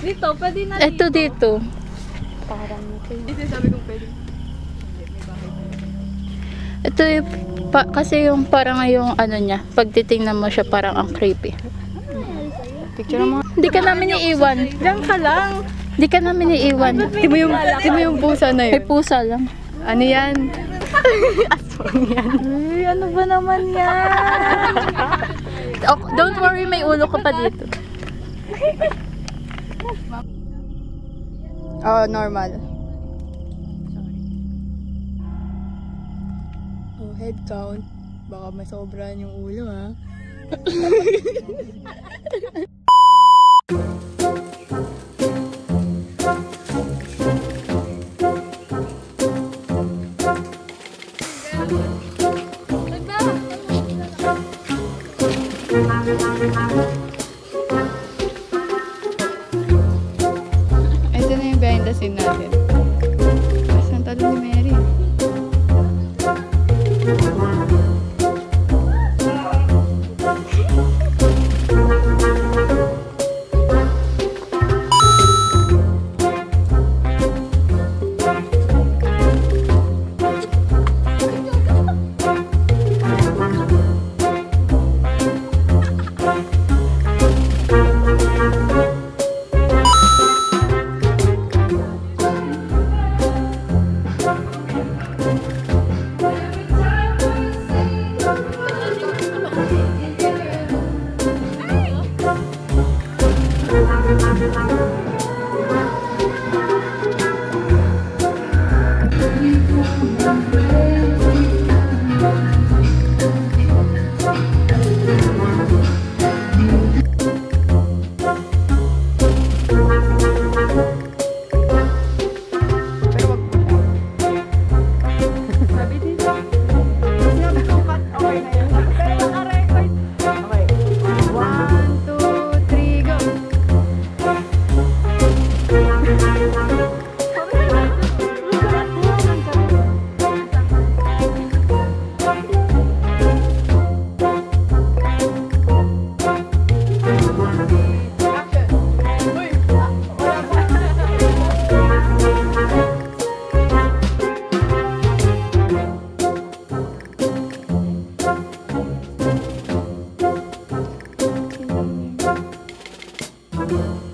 Dito, pwede na Ito dito. Parang dito sabi kong pwede. Ito yung, kasi yung parang yung ano niya, pag titingnan mo siya parang ang creepy. Picture mo. Hindi ka namin iiwan. Diyan ka lang. Hindi ka namin iiwan. Timo yung pusa na May yun. pusa lang. Ano yan? Aswang yan. Ay, ano ba naman yan? Oh, don't worry, may ulo ka pa dito. Oh, normal. Oh, head count. Baka masobran yung ulo, ha? Ito na yung behind the scene natin. Saan talo ni Mary? Thank you.